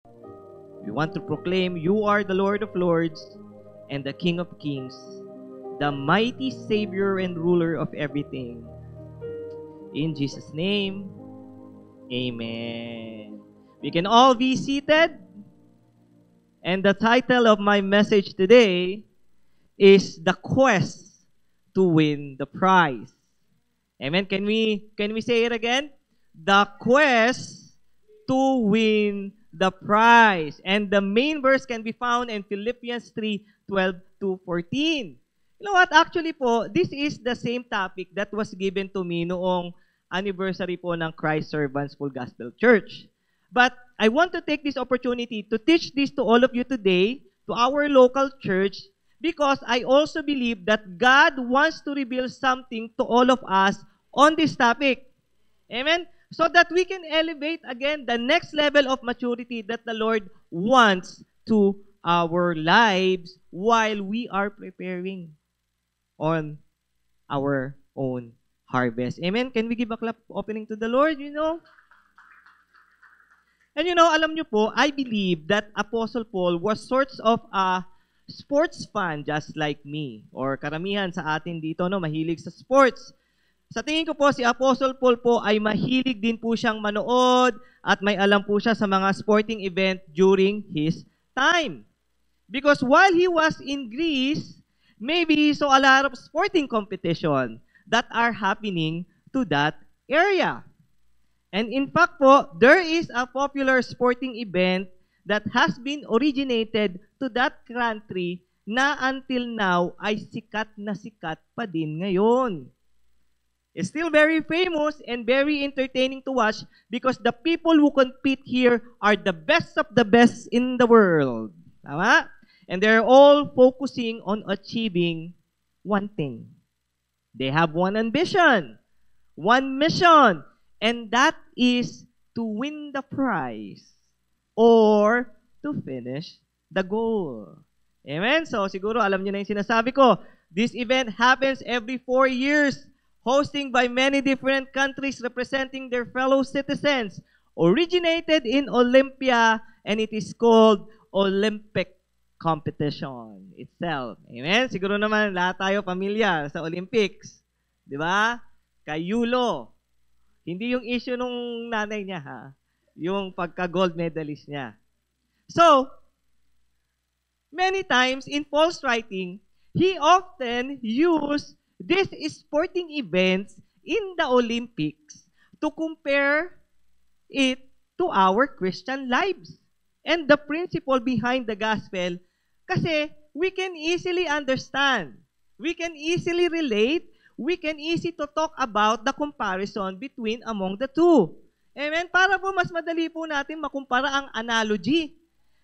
We want to proclaim you are the Lord of Lords and the King of Kings, the mighty Savior and ruler of everything. In Jesus' name, amen. We can all be seated. And the title of my message today is The Quest to Win the Prize. Amen. Can we say it again? The quest to win the prize. And the main verse can be found in Philippians 3:12 to 14. You know what? Actually po, this is the same topic that was given to me noong anniversary po ng Christ Servants Full Gospel Church. But I want to take this opportunity to teach this to all of you today, to our local church, because I also believe that God wants to reveal something to all of us on this topic. Amen? So that we can elevate again the next level of maturity that the Lord wants to our lives while we are preparing on our own harvest. Amen? Can we give a clap opening to the Lord, And alam nyo po, I believe that Apostle Paul was sorts of a sports fan just like me. Or karamihan sa atin dito, mahilig sa sports. Sa tingin ko po, si Apostle Paul po ay mahilig din po siyang manood at may alam po siya sa mga sporting event during his time. Because while he was in Greece, maybe he saw a lot of sporting competition that are happening to that area. And in fact po, there is a popular sporting event that has been originated to that country na until now ay sikat na sikat pa din ngayon. It's still very famous and very entertaining to watch because the people who compete here are the best of the best in the world. Tama? And they're all focusing on achieving one thing. They have one ambition, one mission, and that is to win the prize or to finish the goal. Amen? So siguro alam niyo na yung sinasabi ko. This event happens every 4 years, hosting by many different countries representing their fellow citizens. Originated in Olympia, and it is called Olympic competition itself. Amen? Siguro naman lahat tayo pamilyar sa Olympics. Di ba? Kay Yulo. Hindi yung issue nung nanay niya, ha? Yung pagka-gold medalist niya. So, many times in Paul's writing, he often used these sporting events in the Olympics to compare it to our Christian lives. And the principle behind the gospel, kasi we can easily understand, we can easily relate, we can easy to talk about the comparison between among the two. Amen? Para po mas madali po natin makumpara ang analogy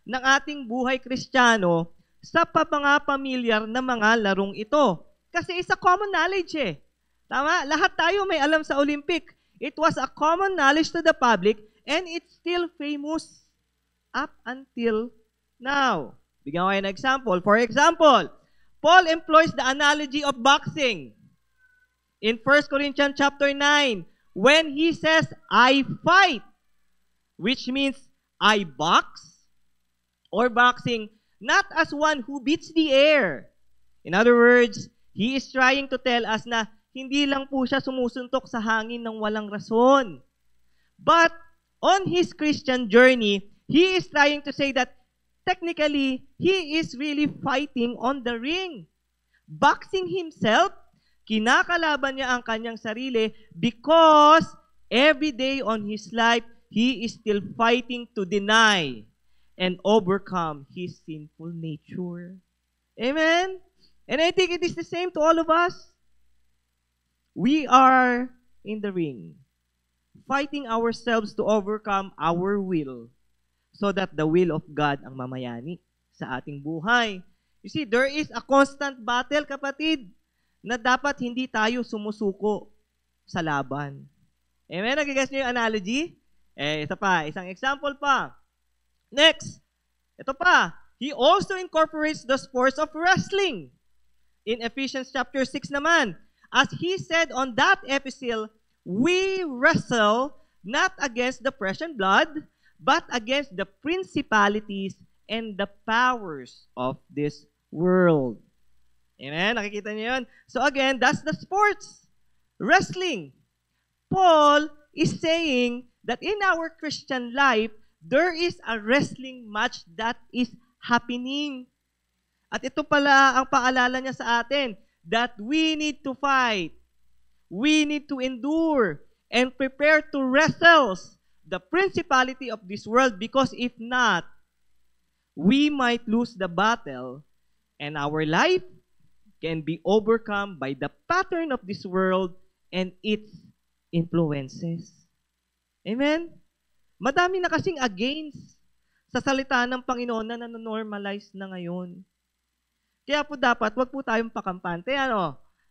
ng ating buhay Kristiyano sa mga pamilyar na mga larong ito. Kasi it's a common knowledge eh. Tama? Lahat tayo may alam sa Olympic. It was a common knowledge to the public and it's still famous up until now. Bigyan ko kayo ng example. For example, Paul employs the analogy of boxing. In 1 Corinthians chapter 9, when he says, I fight, which means I box, or boxing, not as one who beats the air. In other words, he is trying to tell us na hindi lang po siya sumusuntok sa hangin ng walang rason. But on his Christian journey, he is trying to say that technically, he is really fighting on the ring. Boxing himself, kinakalaban niya ang kanyang sarili because every day on his life, he is still fighting to deny and overcome his sinful nature. Amen? And I think it is the same to all of us. We are in the ring, fighting ourselves to overcome our will so that the will of God ang mamayani sa ating buhay. You see, there is a constant battle, kapatid, na dapat hindi tayo sumusuko sa laban. Amen? Nag-guess niyo yung analogy? Ito pa, isang example pa. Next, ito pa. He also incorporates the sports of wrestling. In Ephesians chapter 6 naman, as he said on that epistle, we wrestle not against the flesh and blood, but against the principalities and the powers of this world. Amen? Nakikita niyo yun? So again, that's the sports. Wrestling. Paul is saying that in our Christian life, there is a wrestling match that is happening. At ito pala ang paalala niya sa atin, that we need to fight. We need to endure and prepare to wrestle the principality of this world, because if not, we might lose the battle and our life can be overcome by the pattern of this world and its influences. Amen? Madami na kasing against sa salita ng Panginoon na nanonormalize na ngayon. Kaya po dapat, wag po tayong pakampante,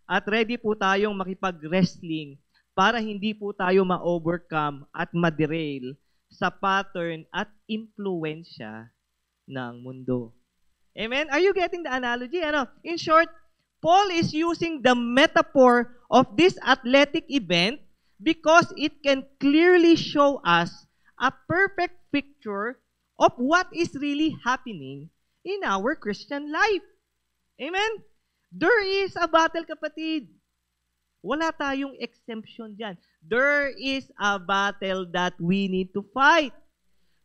at ready po tayong makipag-wrestling para hindi po tayo ma-overcome at ma-derail sa pattern at impluensya ng mundo. Amen? Are you getting the analogy? In short, Paul is using the metaphor of this athletic event because it can clearly show us a perfect picture of what is really happening in our Christian life. Amen? There is a battle, kapatid. Wala tayong exemption dyan. There is a battle that we need to fight.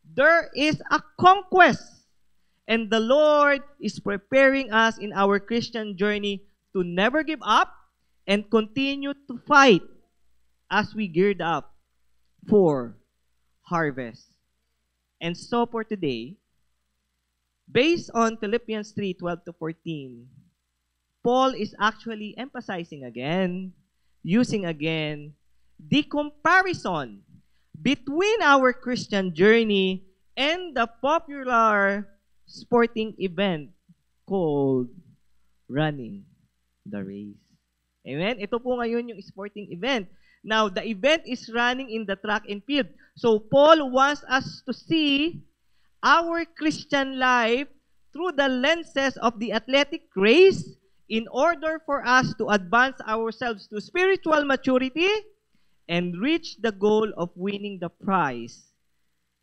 There is a conquest. And the Lord is preparing us in our Christian journey to never give up and continue to fight as we geared up for harvest. And so for today, based on Philippians 3:12-14, Paul is actually emphasizing again, using again, the comparison between our Christian journey and the popular sporting event called running the race. Amen? Ito po ngayon yung sporting event. Now, the event is running in the track and field. So, Paul wants us to see our Christian life through the lenses of the athletic race in order for us to advance ourselves to spiritual maturity and reach the goal of winning the prize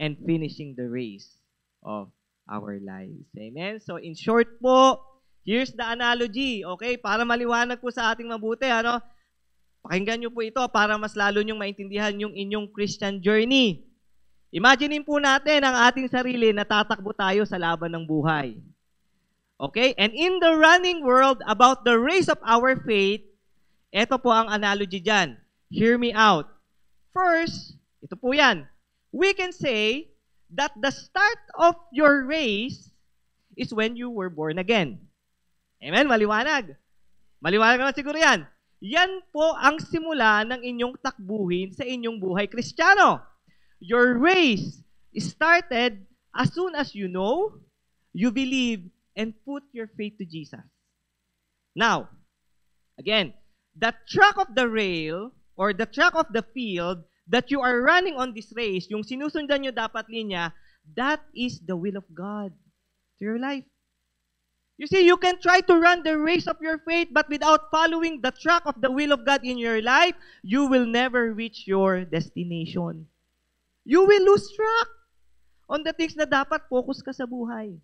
and finishing the race of our lives. Amen? So, in short po, here's the analogy, okay? Para maliwanag po sa ating mabuti, pakinggan nyo po ito para mas lalo nyong maintindihan yung inyong Christian journey. Imaginein po natin ang ating sarili na tatakbo tayo sa laban ng buhay. Okay? And in the running world, about the race of our faith, ito po ang analogy dyan. Hear me out. First, ito po yan. We can say that the start of your race is when you were born again. Amen? Maliwanag. Maliwanag naman siguro yan. Yan po ang simula ng inyong takbuhin sa inyong buhay Kristiyano. Your race started as soon as you know, you believe, and put your faith to Jesus. Now, again, the track of the rail or the track of the field that you are running on this race, yung sinusundan nyo dapat linya, that is the will of God to your life. You see, you can try to run the race of your faith, but without following the track of the will of God in your life, you will never reach your destination. You will lose track on the things na dapat focus ka sa buhay.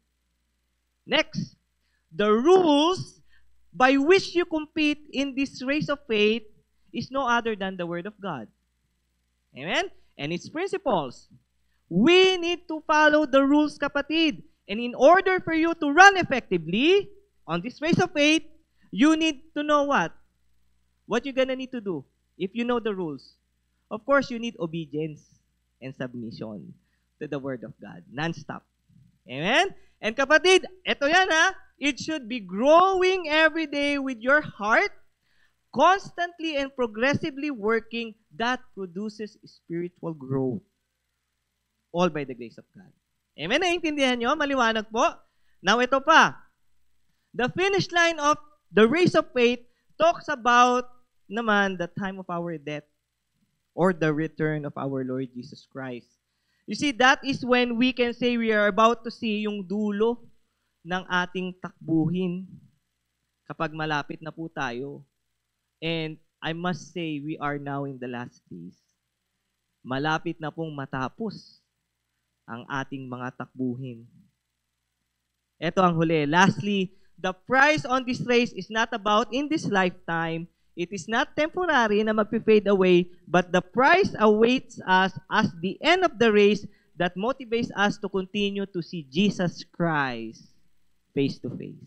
Next, the rules by which you compete in this race of faith is no other than the Word of God. Amen? And its principles. We need to follow the rules, kapatid. And in order for you to run effectively on this race of faith, you need to know what? What you're gonna need to do if you know the rules. Of course, you need obedience and submission to the Word of God. Non-stop. Amen? And kapatid, eto yan it should be growing every day with your heart, constantly and progressively working, that produces spiritual growth. All by the grace of God. Amen? Naintindihan nyo? Maliwanag po. Now, ito pa. The finish line of the race of faith talks about naman the time of our death or the return of our Lord Jesus Christ. You see, that is when we can say we are about to see yung dulo ng ating takbuhin kapag malapit na po tayo. And I must say, we are now in the last days. Malapit na pong matapos ang ating mga takbuhin. Ito ang huli. Lastly, the prize on this race is not about in this lifetime. It is not temporary na mag-fade away, but the prize awaits us as the end of the race that motivates us to continue to see Jesus Christ face to face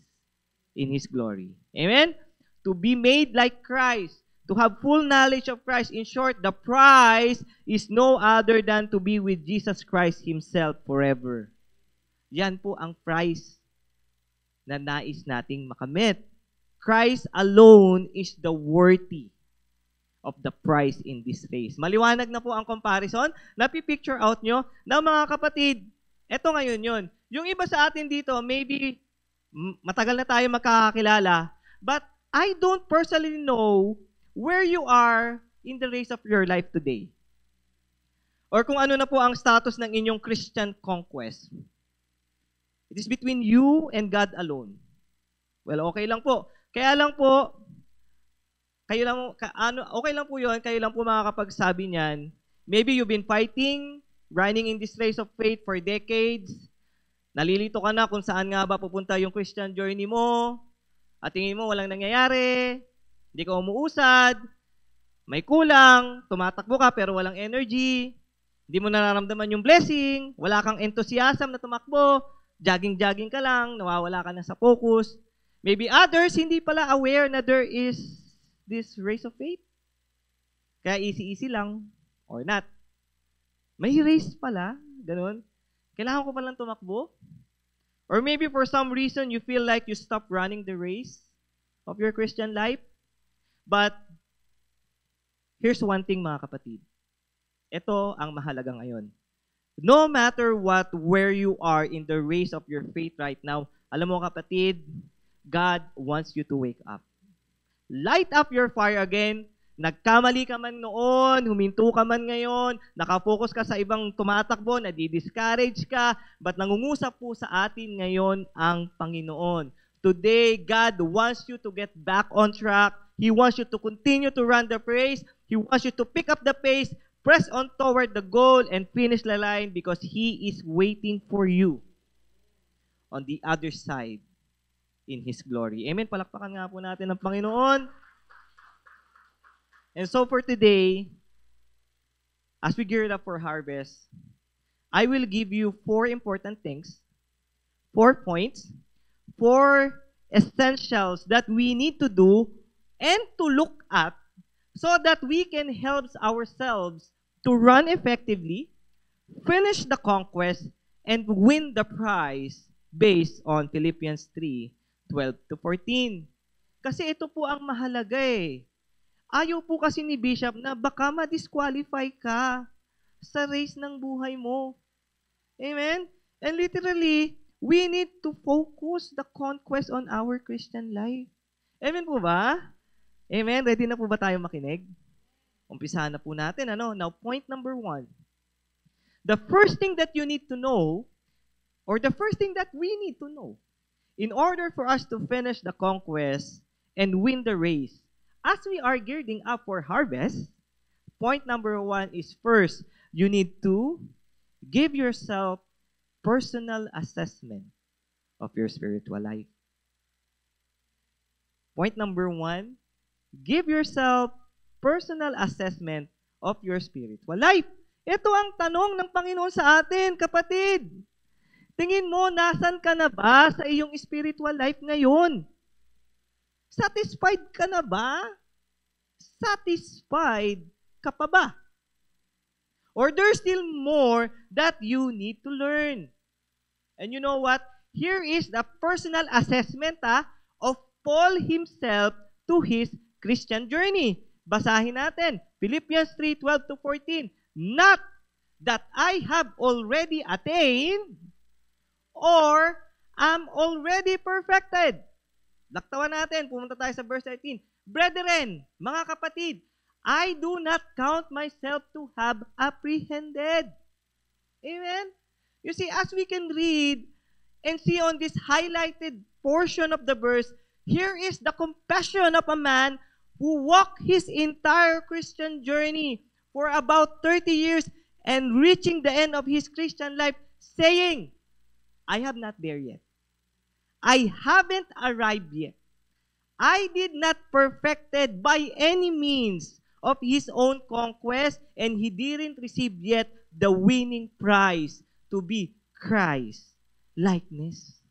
in His glory. Amen? To be made like Christ, to have full knowledge of Christ. In short, the prize is no other than to be with Jesus Christ Himself forever. Yan po ang prize na nais nating makamit. Christ alone is the worthy of the prize in this race. Maliwanag na po ang comparison. Napipicture out nyo na mga kapatid, eto ngayon yun. Yung iba sa atin dito, maybe matagal na tayo magkakakilala, but I don't personally know where you are in the race of your life today. Or kung ano na po ang status ng inyong Christian conquest. It is between you and God alone. Well, okay lang po. Kaya lang po, okay lang po yun, kayo lang po makakapagsabi niyan. Maybe you've been fighting, running in this race of faith for decades. Nalilito ka na kung saan nga ba pupunta yung Christian journey mo. At tingin mo walang nangyayari, hindi ka umuusad, may kulang, tumatakbo ka pero walang energy, hindi mo nararamdaman yung blessing, wala kang enthusiasm na tumakbo, jogging-jogging ka lang, nawawala ka na sa focus. Maybe others hindi pala aware na there is this race of faith. Kaya easy-easy lang or not. May race pala, ganun. Kailangan ko palang tumakbo. Or maybe for some reason you feel like you stopped running the race of your Christian life. But here's one thing mga kapatid. Ito ang mahalaga ngayon. No matter what, where you are in the race of your faith right now, alam mo kapatid, God wants you to wake up. Light up your fire again. Nagkamali ka man noon, huminto ka man ngayon, nakafocus ka sa ibang tumatakbo, nadi-discourage ka, but nangungusap po sa atin ngayon ang Panginoon. Today, God wants you to get back on track. He wants you to continue to run the race. He wants you to pick up the pace, press on toward the goal, and finish the line because He is waiting for you on the other side in His glory. Amen? Palakpakan nga po natin ang Panginoon. And so for today, as we gear up for harvest, I will give you 4 important things, 4 points, 4 essentials that we need to do and to look at so that we can help ourselves to run effectively, finish the conquest, and win the prize based on Philippians 3:12-14. Kasi ito po ang mahalaga eh. Ayaw po kasi ni Bishop na baka ma-disqualify ka sa race ng buhay mo. Amen? And literally, we need to focus the conquest on our Christian life. Amen po ba? Amen? Ready na po ba tayo makinig? Umpisahan na po natin. Now, point number 1. The first thing that you need to know, or the first thing that we need to know, in order for us to finish the conquest and win the race, as we are gearing up for harvest, point number 1 is first, you need to give yourself personal assessment of your spiritual life. Point number 1, give yourself personal assessment of your spiritual life. Ito ang tanong ng Panginoon sa atin, kapatid. Tingin mo, nasan ka na ba sa iyong spiritual life ngayon? Satisfied ka na ba? Satisfied ka pa ba? Or there's still more that you need to learn. And you know what? Here is the personal assessment of Paul himself to his Christian journey. Basahin natin. Philippians 3:12-14. Not that I have already attained or am already perfected. Laktawan natin. Pumunta tayo sa verse 13. Brethren, mga kapatid, I do not count myself to have apprehended. Amen? You see, as we can read and see on this highlighted portion of the verse, here is the compassion of a man who walked his entire Christian journey for about 30 years and reaching the end of his Christian life, saying, I have not there yet. I haven't arrived yet. I did not perfected by any means of his own conquest, and he didn't receive yet the winning prize to be Christ likeness.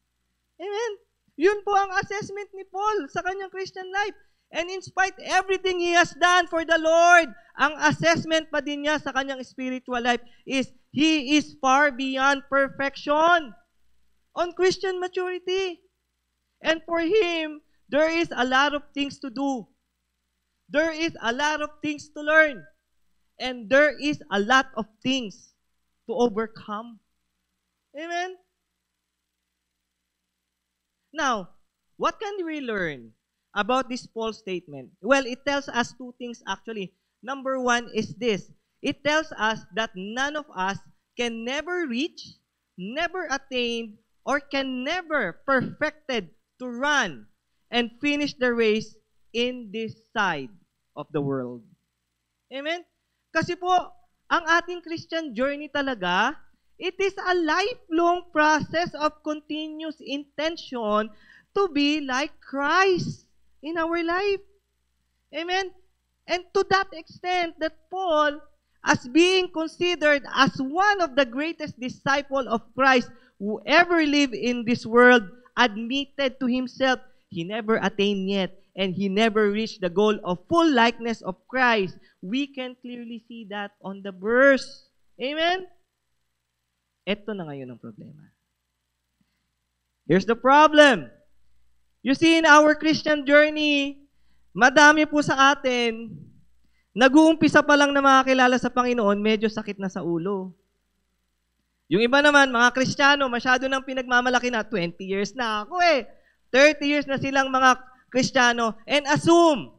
Amen? Yun po ang assessment ni Paul sa kanyang Christian life. And in spite everything he has done for the Lord, ang assessment pa din niya sa kanyang spiritual life is he is far beyond perfection on Christian maturity. And for him, there is a lot of things to do. There is a lot of things to learn. And there is a lot of things to overcome. Amen? Now, what can we learn about this Paul statement? Well, it tells us two things actually. Number one is this. It tells us that none of us can never reach, never attain, or can never perfected to run and finish the race in this side of the world. Amen? Kasi po, ang ating Christian journey talaga, it is a lifelong process of continuous intention to be like Christ in our life. Amen? And to that extent that Paul, as being considered as one of the greatest disciples of Christ who ever lived in this world, admitted to himself, he never attained yet, and he never reached the goal of full likeness of Christ. We can clearly see that on the verse. Amen? Ito na ngayon ang problema. Here's the problem. You see, in our Christian journey, madami po sa atin, nag-uumpisa pa lang na makakilala sa Panginoon, medyo sakit na sa ulo. Yung iba naman, mga Kristiyano, masyado nang pinagmamalaki na, 20 years na ako 30 years na silang mga Kristiyano, and assume,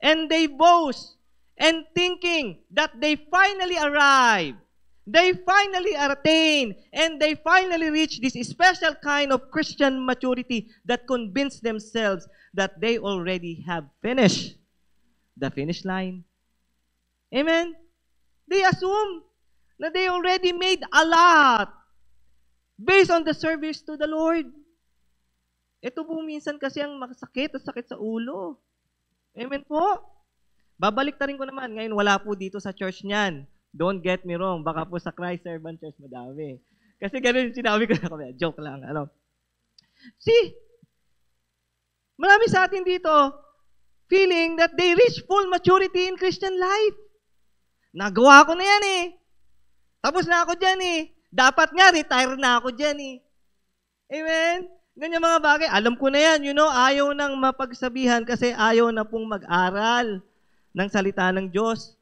and they boast, and thinking that they finally arrive, they finally attain, and they finally reach this special kind of Christian maturity that convince themselves that they already have finished the finish line. Amen? They assume that they already made a lot based on the service to the Lord. Ito po minsan kasi ang masakit at sakit sa ulo. Amen po? Babalik ta rin ko naman. Ngayon, wala po dito sa church niyan. Don't get me wrong. Baka po sa Christ Servant Church, madami. Kasi ganun yung sinabi ko na joke lang. See, marami sa atin dito feeling that they reach full maturity in Christian life. Nagawa ko na yan Tapos na ako dyan Dapat nga, retire na ako dyan Amen? Ganyan mga bagay. Alam ko na yan. Ayaw nang mapagsabihan kasi ayaw na pong mag-aral ng salita ng Diyos.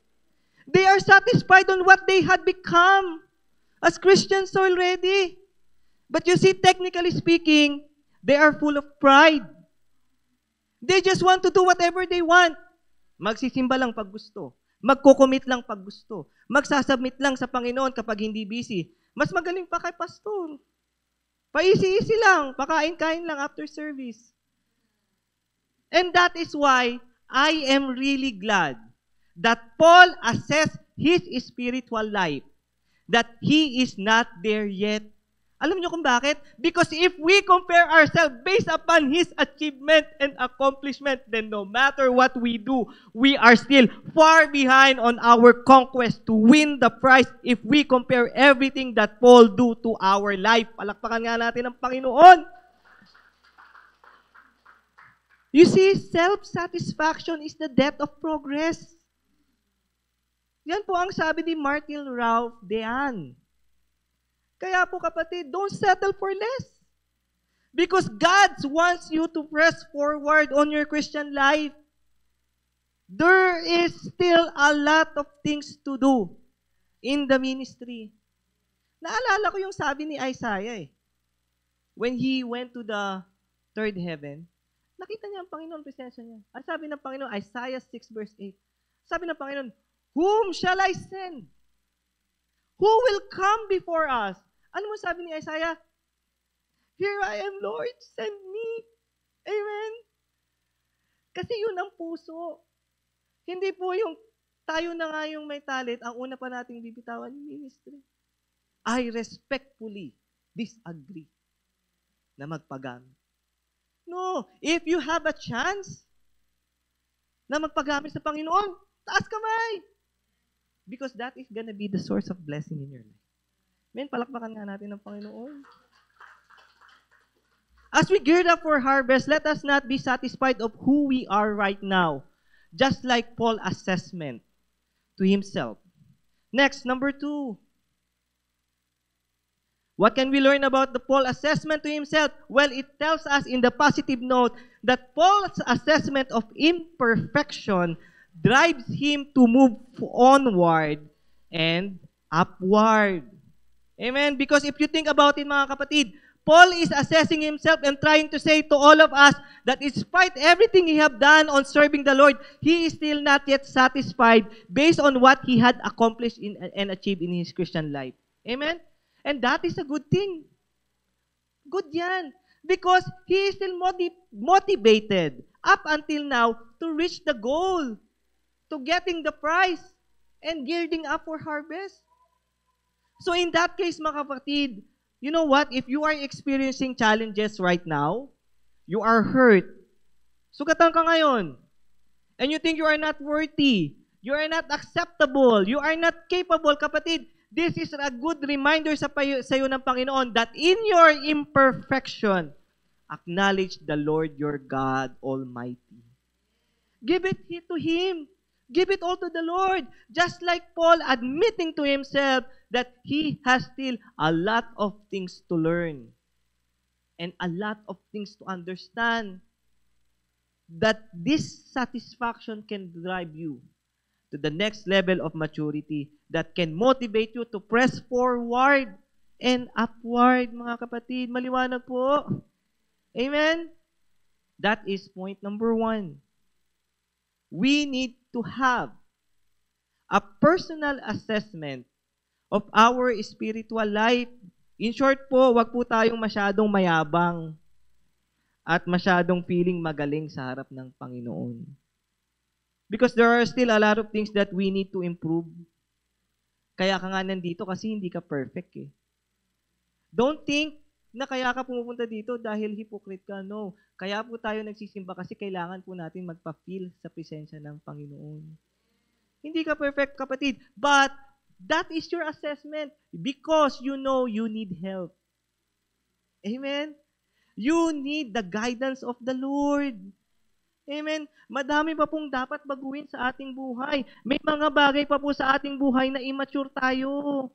They are satisfied on what they had become as Christians already. But you see, technically speaking, they are full of pride. They just want to do whatever they want. Magsisimba lang pag gusto. Magko-commit lang pag gusto. Magsasubmit lang sa Panginoon kapag hindi busy. Mas magaling pa kay pastor. Paisi-isi lang. Pakain-kain lang after service. And that is why I am really glad that Paul assessed his spiritual life, that he is not there yet. Alam niyo kung bakit? Because if we compare ourselves based upon his achievement and accomplishment, then no matter what we do, we are still far behind on our conquest to win the prize if we compare everything that Paul do to our life. Palakpakan nga natin ang Panginoon. You see, self-satisfaction is the death of progress. Yan po ang sabi ni Martin Ralph Dean. Kaya po kapatid, don't settle for less. Because God wants you to press forward on your Christian life. There is still a lot of things to do in the ministry. Naalala ko yung sabi ni Isaiah When he went to the third heaven, nakita niya ang Panginoon, presensya niya. Ang sabi ng Panginoon, Isaiah 6 verse 8, sabi ng Panginoon, whom shall I send? Who will come before us? Ano mo sabi ni Isaiah? Here I am, Lord, send me. Amen? Kasi yun ang puso. Hindi po yung tayo na nga yung may talent, ang una pa nating bibitawan yung ministry. I respectfully disagree na magpagamit. No, if you have a chance na magpagamit sa Panginoon, taas kamay. Because that is gonna be the source of blessing in your life. Men, palakpakan nga natin ng Panginoon. As we geared up for harvest, let us not be satisfied of who we are right now. Just like Paul's assessment to himself. Next, number 2. What can we learn about the Paul's assessment to himself? Well, it tells us in the positive note that Paul's assessment of imperfection drives him to move onward and upward. Amen? Because if you think about it, mga kapatid, Paul is assessing himself and trying to say to all of us that despite everything he have done on serving the Lord, he is still not yet satisfied based on what he had accomplished and achieved in his Christian life. Amen? And that is a good thing. Good yan. Because he is still motivated up until now to reach the goal, to getting the prize, and gearing up for harvest. So in that case, mga kapatid, you know what? If you are experiencing challenges right now, you are hurt. Sugatan ka ngayon. And you think you are not worthy. You are not acceptable. You are not capable, kapatid. This is a good reminder sa iyo ng Panginoon that in your imperfection, acknowledge the Lord your God Almighty. Give it to Him. Give it all to the Lord. Just like Paul admitting to himself that he has still a lot of things to learn and a lot of things to understand. That this satisfaction can drive you to the next level of maturity that can motivate you to press forward and upward, mga kapatid. Maliwanag po. Amen? That is point number 1. We need to have a personal assessment of our spiritual life. In short po, wag po tayong masyadong mayabang at masyadong feeling magaling sa harap ng Panginoon. Because there are still a lot of things that we need to improve. Kaya ka nga nandito kasi hindi ka perfect eh. Don't think na kaya ka pumupunta dito dahil hypocrite ka. No. Kaya po tayo nagsisimba kasi kailangan po natin magpa-feel sa presensya ng Panginoon. Hindi ka perfect, kapatid. But that is your assessment because you know you need help. Amen? You need the guidance of the Lord. Amen? Madami pa pong dapat baguhin sa ating buhay. May mga bagay pa po sa ating buhay na immature tayo.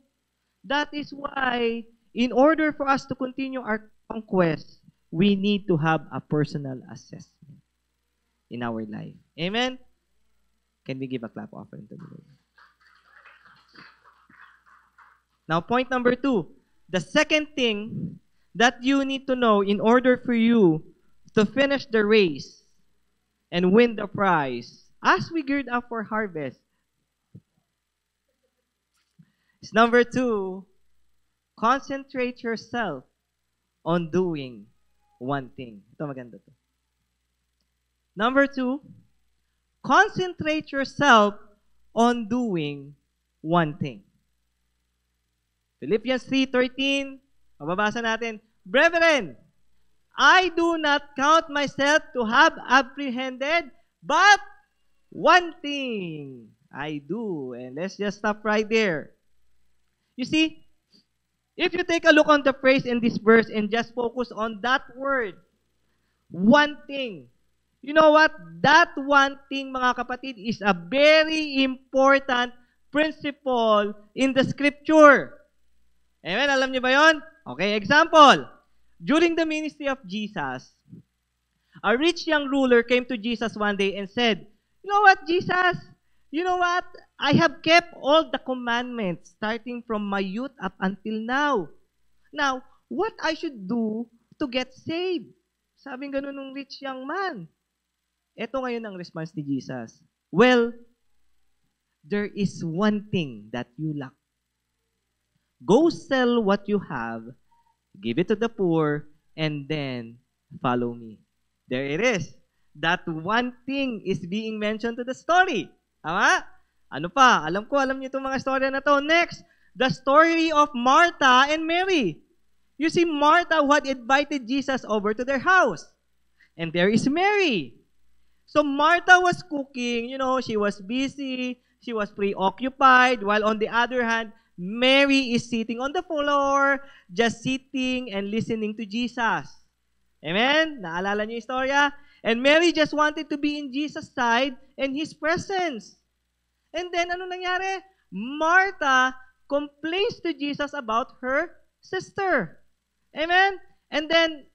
That is why, in order for us to continue our conquest, we need to have a personal assessment in our life. Amen? Can we give a clap offering to the Lord? Now, point number 2. The second thing that you need to know in order for you to finish the race and win the prize as we geared up for harvest is number 2, concentrate yourself on doing one thing. Ito maganda to. Number 2, concentrate yourself on doing one thing. Philippians 3:13, mababasa natin, Brethren, I do not count myself to have apprehended, but one thing I do. And let's just stop right there. You see, if you take a look on the phrase in this verse and just focus on that word, one thing, you know what? That one thing, mga kapatid, is a very important principle in the scripture. Amen? Alam niyo ba yon? Okay, example. During the ministry of Jesus, a rich young ruler came to Jesus one day and said, You know what, Jesus? You know what? I have kept all the commandments starting from my youth up until now. Now, what I should do to get saved? Sabing ganun ng rich young man. Ito ngayon ang response ni Jesus. Well, there is one thing that you lack. Go sell what you have, give it to the poor, and then follow me. There it is. That one thing is being mentioned to the story. Tama? Ano pa? Alam niyo itong mga storya na to. Next, the story of Martha and Mary. You see, Martha who had invited Jesus over to their house. And there is Mary. So Martha was cooking, she was busy, she was preoccupied, while on the other hand, Mary is sitting on the floor, just sitting and listening to Jesus. Amen? Naalala niyo yung istorya? And Mary just wanted to be in Jesus' side and His presence. And then, ano nangyari? Martha complains to Jesus about her sister. Amen? And then,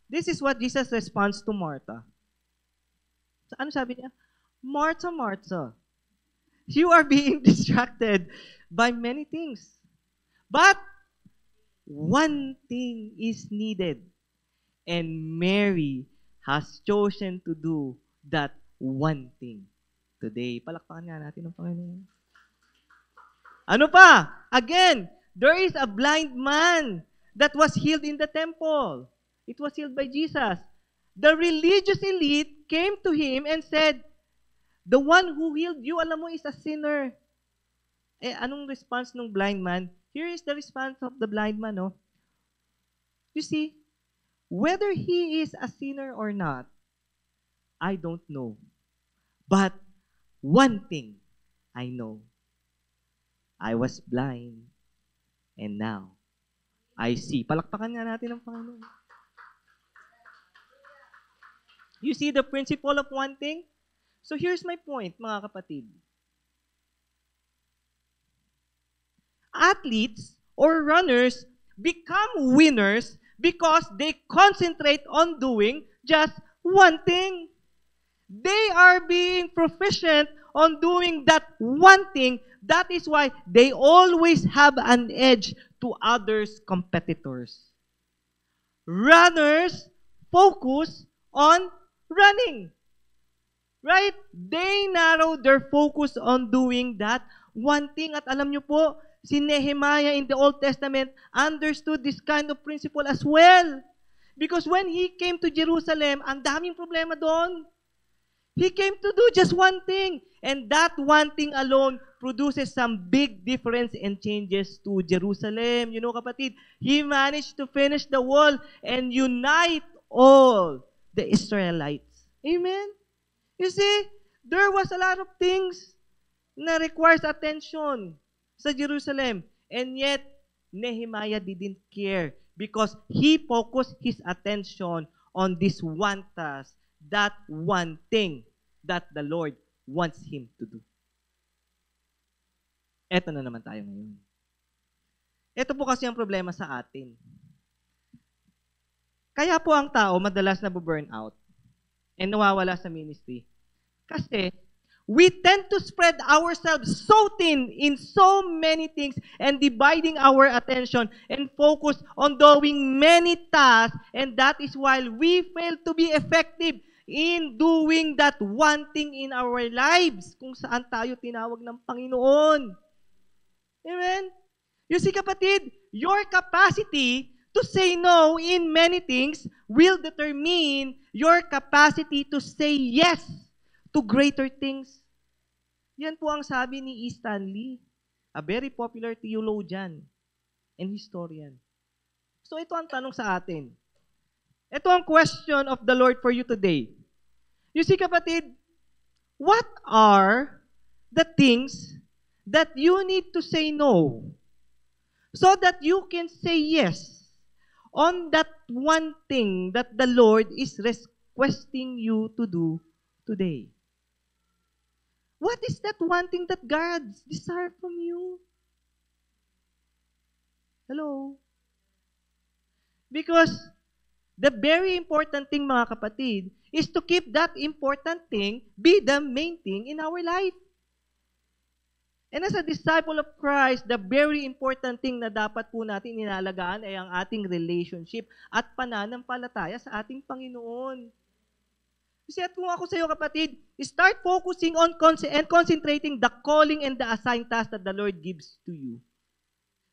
this is what Jesus responds to Martha. So, ano sabi niya? Martha, Martha, you are being distracted by many things. But one thing is needed. And Mary has chosen to do that one thing today. Palakpakan nga natin ng Panginoon. Ano pa? Again, there is a blind man that was healed in the temple. It was healed by Jesus. The religious elite came to him and said, the one who healed you, alam mo, is a sinner. Anong response ng blind man? Here is the response of the blind man, no? You see, whether he is a sinner or not, I don't know. But one thing I know. I was blind, and now I see. Palakpakan nga natin ang Panginoon. You see the principle of one thing? So here's my point, mga kapatid. Athletes or runners become winners because they concentrate on doing just one thing. They are being proficient on doing that one thing. That is why they always have an edge to others' competitors. Runners focus on running. Right? They narrow their focus on doing that one thing. At alam nyo po, si Nehemiah in the Old Testament understood this kind of principle as well. Because when he came to Jerusalem, ang daming problema doon. He came to do just one thing. And that one thing alone produces some big difference and changes to Jerusalem. You know, kapatid, he managed to finish the wall and unite all the Israelites. Amen? You see, there was a lot of things na requires attention sa Jerusalem. And yet, Nehemiah didn't care because he focused his attention on this one task, that one thing that the Lord wants him to do. Eto na naman tayo ngayon. Ito po kasi ang problema sa atin. Kaya po ang tao madalas na burn out and nawawala sa ministry. Kasi we tend to spread ourselves so thin in so many things and dividing our attention and focus on doing many tasks, and that is why we fail to be effective in doing that one thing in our lives kung saan tayo tinawag ng Panginoon. Amen? You see, kapatid, your capacity to say no in many things will determine your capacity to say yes to greater things. Yan po ang sabi ni E. Stanley, a very popular theologian and historian. So ito ang tanong sa atin. Ito ang question of the Lord for you today. You see, kapatid, what are the things that you need to say no so that you can say yes on that one thing that the Lord is requesting you to do today? What is that one thing that God desires from you? Hello? Because the very important thing, mga kapatid, is to keep that important thing be the main thing in our life. And as a disciple of Christ, the very important thing na dapat po natin inalagaan ay ang ating relationship at pananampalataya sa ating Panginoon. Kasi at kung ako sa iyo, kapatid, start focusing on and concentrating the calling and the assigned task that the Lord gives to you.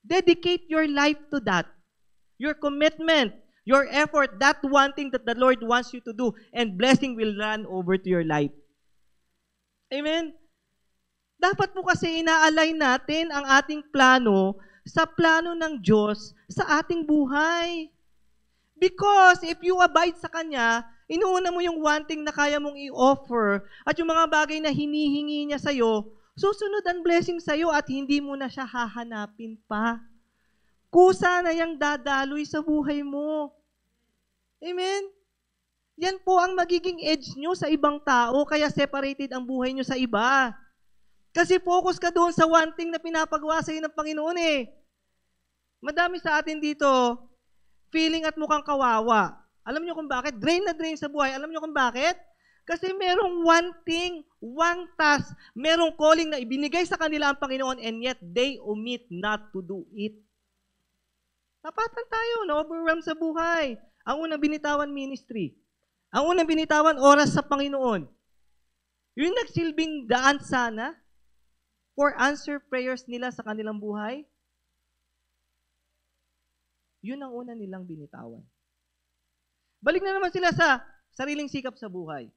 Dedicate your life to that. Your commitment, your effort, that one thing that the Lord wants you to do, and blessing will run over to your life. Amen? Dapat po kasi ina-align natin ang ating plano sa plano ng Diyos sa ating buhay. Because if you abide sa Kanya, inuuna mo yung one thing na kaya mong i-offer at yung mga bagay na hinihingi niya sa'yo, susunod ang blessing sa'yo at hindi mo na siya hahanapin pa. Kusa na yang dadaloy sa buhay mo. Amen? Yan po ang magiging edge nyo sa ibang tao, kaya separated ang buhay nyo sa iba. Kasi focus ka doon sa one thing na pinapagawa sa'yo ng Panginoon eh. Madami sa atin dito, feeling at mukhang kawawa. Alam niyo kung bakit? Drain na drain sa buhay. Alam niyo kung bakit? Kasi merong one thing, one task, merong calling na ibinigay sa kanila ang Panginoon and yet they omit not to do it. Tapatan tayo, na-overwhelm sa buhay. Ang unang binitawan, ministry. Ang unang binitawan, oras sa Panginoon. Yung nagsilbing daan sana for answer prayers nila sa kanilang buhay, yun ang una nilang binitawan. Balik na naman sila sa sariling sikap sa buhay.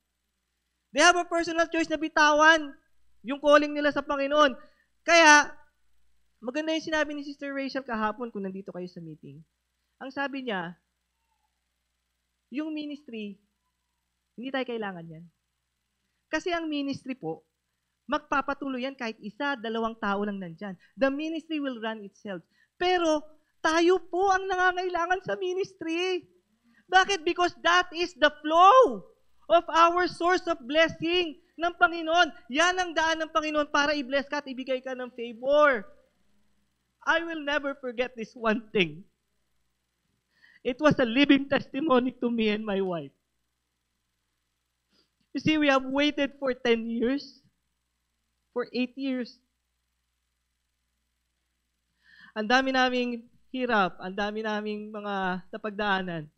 They have a personal choice na bitawan yung calling nila sa Panginoon. Kaya, maganda yung sinabi ni Sister Rachel kahapon kung nandito kayo sa meeting. Ang sabi niya, yung ministry, hindi tayo kailangan yan. Kasi ang ministry po, magpapatuloy yan kahit isa, dalawang tao lang nandyan. The ministry will run itself. Pero, tayo po ang nangangailangan sa ministry. Bakit? Because that is the flow of our source of blessing ng Panginoon. Yan ang daan ng Panginoon para i-bless ka at ibigay ka ng favor. I will never forget this one thing. It was a living testimony to me and my wife. You see, we have waited for 10 years, for 8 years. Ang dami naming hirap, ang dami naming mga napagdaanan.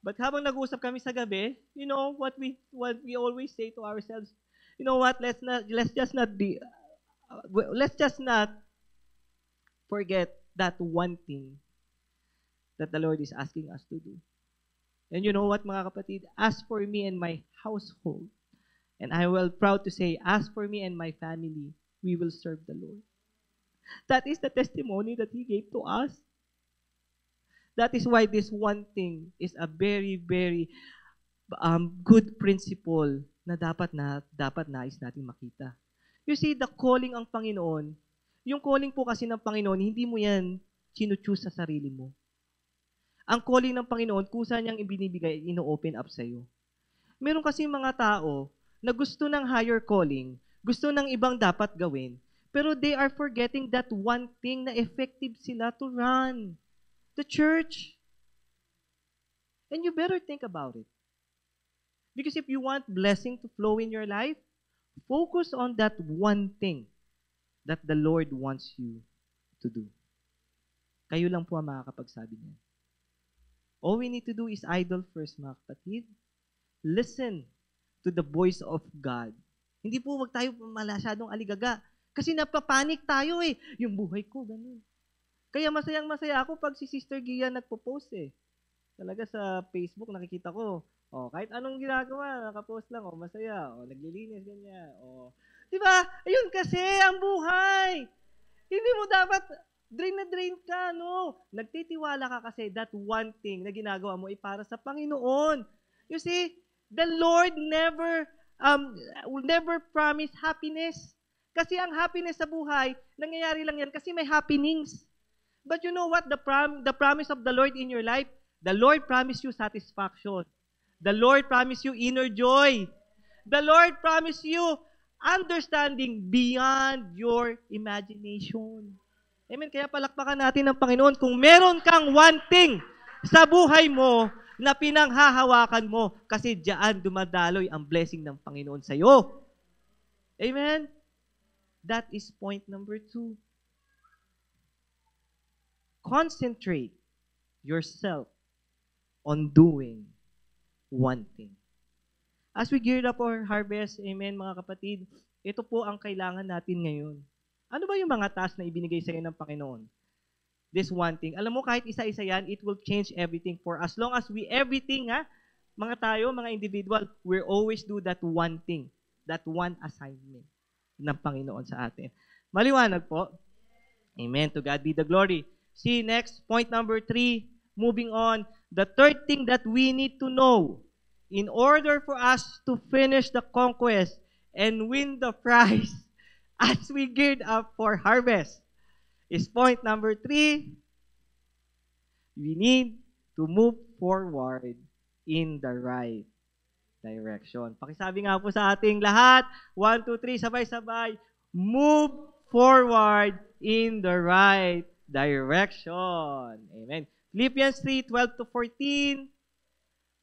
But habang nag-uusap kami sa gabi, you know what we always say to ourselves, you know what, let's just not forget that one thing that the Lord is asking us to do. And you know what, mga kapatid, as for me and my household, and I will proud to say, as for me and my family, we will serve the Lord. That is the testimony that He gave to us. That is why this one thing is a very, very good principle na dapat nais natin makita. You see, the calling ang Panginoon, yung calling po kasi ng Panginoon, hindi mo yan chinu-choose sa sarili mo. Ang calling ng Panginoon, kusa niyang ibinibigay, ino-open up sa'yo. Meron kasi mga tao na gusto ng higher calling, gusto ng ibang dapat gawin, pero they are forgetting that one thing na effective sila to run. The church. And you better think about it. Because if you want blessing to flow in your life, focus on that one thing that the Lord wants you to do. Kayo lang po ang makakapagsabi niyan. All we need to do is idle first, mga kapatid. Listen to the voice of God. Hindi po wag tayo masyadong aligaga. Kasi napapanik tayo eh. Yung buhay ko, ganun. Kaya masayang-masaya ako pag si Sister Gia nagpo-post eh. Talaga sa Facebook nakikita ko, kahit anong ginagawa, nakapost lang, masaya, naglilinis, ganyan. Di ba? Ayun kasi ang buhay. Hindi mo dapat drain na drain ka, no? Nagtitiwala ka kasi that one thing na ginagawa mo ay para sa Panginoon. You see, the Lord will never promise happiness. Kasi ang happiness sa buhay, nangyayari lang yan kasi may happenings. But you know what? The promise of the Lord in your life, the Lord promised you satisfaction. The Lord promised you inner joy. The Lord promised you understanding beyond your imagination. Amen? Kaya palakpakan natin ng Panginoon kung meron kang one thing sa buhay mo na pinanghahawakan mo kasi diyan dumadaloy ang blessing ng Panginoon sa iyo. Amen? That is point number 2. Concentrate yourself on doing one thing. As we geared up our harvest, amen mga kapatid, ito po ang kailangan natin ngayon. Ano ba yung mga task na ibinigay sa iyo ng Panginoon? This one thing. Alam mo, kahit isa-isa yan, it will change everything for as long as mga tayo, mga individual, we always do that one thing, that one assignment. ng Panginoon sa atin. Maliwanag po? Amen. To God be the glory. See, next, point number 3, moving on. The third thing that we need to know in order for us to finish the conquest and win the prize as we geared up for harvest is point number 3, we need to move forward in the right direction. Pakisabi nga po sa ating lahat, 1, 2, 3, sabay-sabay, move forward in the right direction. Amen. Philippians 3:12 to 14.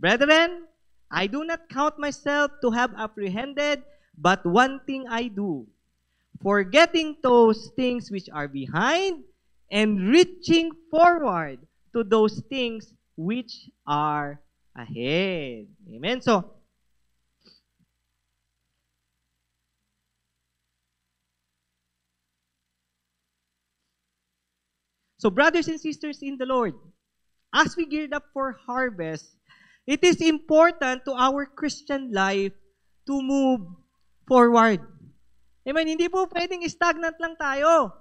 Brethren, I do not count myself to have apprehended, but one thing I do, forgetting those things which are behind and reaching forward to those things which are ahead. Amen. So brothers and sisters in the Lord, as we geared up for harvest, it is important to our Christian life to move forward. Amen. Hindi po pwedeng stagnant lang tayo.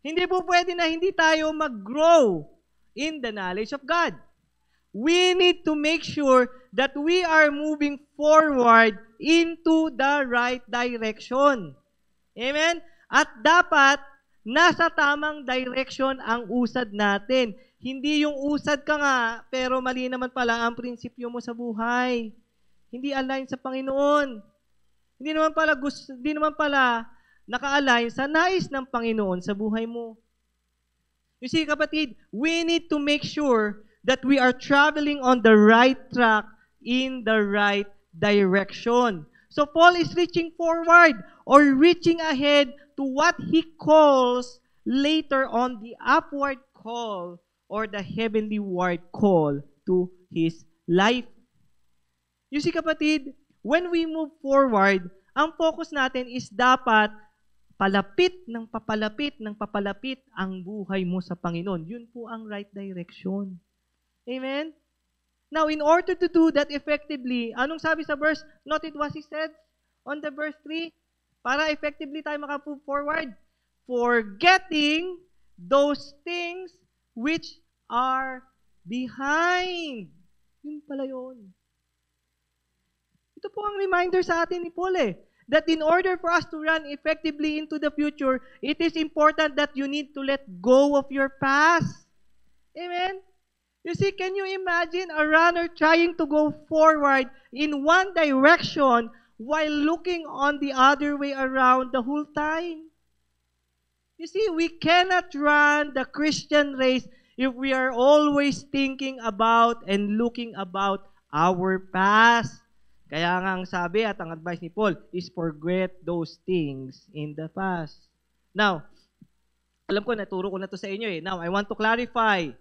Hindi po pwede na hindi tayo mag-grow in the knowledge of God. We need to make sure that we are moving forward into the right direction. Amen? At dapat, nasa tamang direction ang usad natin. Hindi yung usad ka nga, pero mali naman pala ang prinsipyo mo sa buhay. Hindi align sa Panginoon. Hindi naman pala naka-align sa nais ng Panginoon sa buhay mo. You see, kapatid, we need to make sure that we are traveling on the right track in the right direction. So Paul is reaching forward or reaching ahead to what he calls later on the upward call or the heavenly-ward call to his life. You see, kapatid, when we move forward, ang focus natin is dapat palapit ng papalapit ang buhay mo sa Panginoon. Yun po ang right direction. Amen? Now, in order to do that effectively, anong sabi sa verse? Note what he said on the verse 3? Para effectively tayo maka-move forward. Forgetting those things which are behind. Yun pala yun. Ito po ang reminder sa atin ni Paul that in order for us to run effectively into the future, it is important that you need to let go of your past. Amen? You see, can you imagine a runner trying to go forward in one direction while looking on the other way around the whole time? You see, we cannot run the Christian race if we are always thinking about and looking about our past. Kaya nga ang sabi at ang advice ni Paul is forget those things in the past. Now, alam ko, naturo ko na to sa inyo Now, I want to clarify.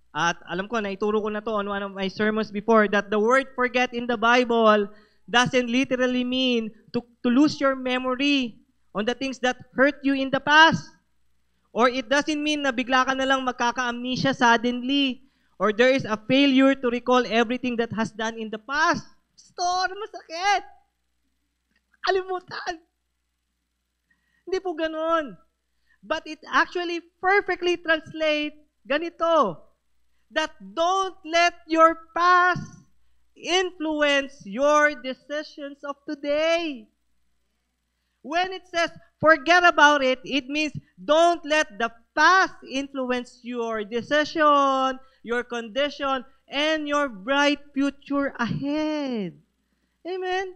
At alam ko, naituro ko na to on one of my sermons before that the word forget in the Bible doesn't literally mean to lose your memory on the things that hurt you in the past. Or it doesn't mean na bigla ka na lang magkaka-amnesia suddenly. Or there is a failure to recall everything that has done in the past. Store, masakit. Kalimutan. Hindi po ganun. But it actually perfectly translates ganito. That don't let your past influence your decisions of today. When it says, forget about it, it means don't let the past influence your decision, your condition, and your bright future ahead. Amen?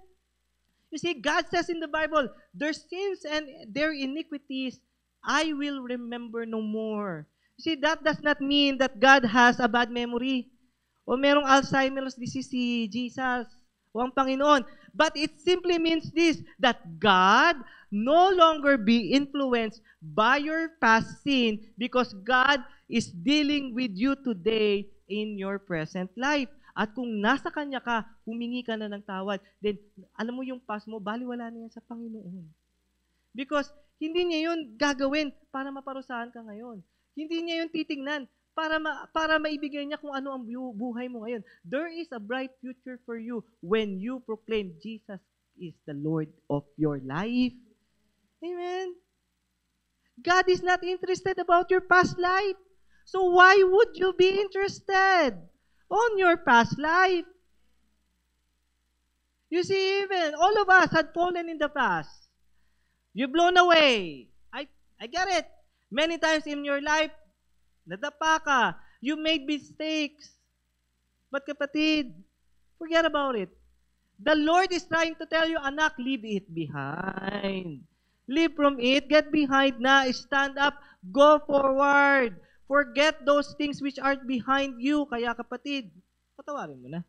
You see, God says in the Bible, their sins and their iniquities, I will remember no more. You see, that does not mean that God has a bad memory o merong Alzheimer's disease si Jesus o ang Panginoon. But it simply means this, that God no longer be influenced by your past sin because God is dealing with you today in your present life. At kung nasa Kanya ka, humingi ka na ng tawad, then alam mo yung past mo, baliwala na yan sa Panginoon. Because hindi niya yun gagawin para maparusahan ka ngayon. Hindi niya yun titingnan para maibigay niya kung ano ang buhay mo ngayon. There is a bright future for you when you proclaim Jesus is the Lord of your life. Amen? God is not interested about your past life. So why would you be interested on your past life? You see, even all of us had fallen in the past. You've blown away. I get it. Many times in your life, nadapa ka. You made mistakes. But kapatid, forget about it. The Lord is trying to tell you, anak, leave it behind. Leave from it, get behind na, stand up, go forward. Forget those things which are behind you. Kaya kapatid, patawarin mo na.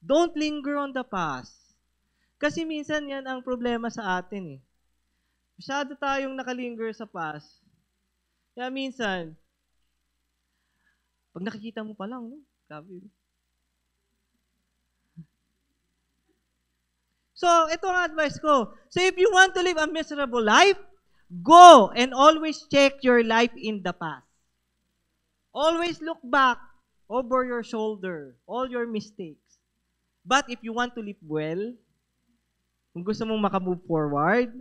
Don't linger on the past. Kasi minsan yan ang problema sa atin eh. Masyado tayong nakalinger sa past. Kaya minsan, pag nakikita mo pa lang, no? Grabe. So, ito ang advice ko. So, if you want to live a miserable life, go and always check your life in the past. Always look back over your shoulder, all your mistakes. But if you want to live well, kung gusto mong makamove forward,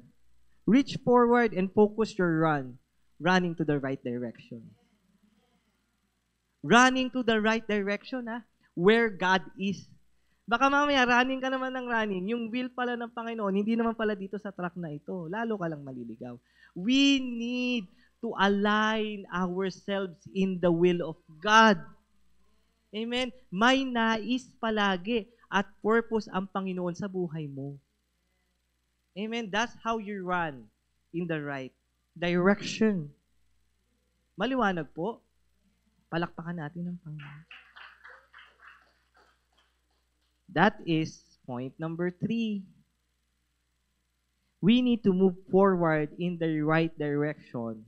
reach forward and focus your running to the right direction. Running to the right direction, where God is. Baka mamaya, running ka naman ng running, yung will pala ng Panginoon, hindi naman pala dito sa track na ito. Lalo ka lang maliligaw. We need to align ourselves in the will of God. Amen? May nais palagi at purpose ang Panginoon sa buhay mo. Amen? That's how you run in the right direction. Maliwanag po. Palakpakan natin ang Panginoon. That is point number 3. We need to move forward in the right direction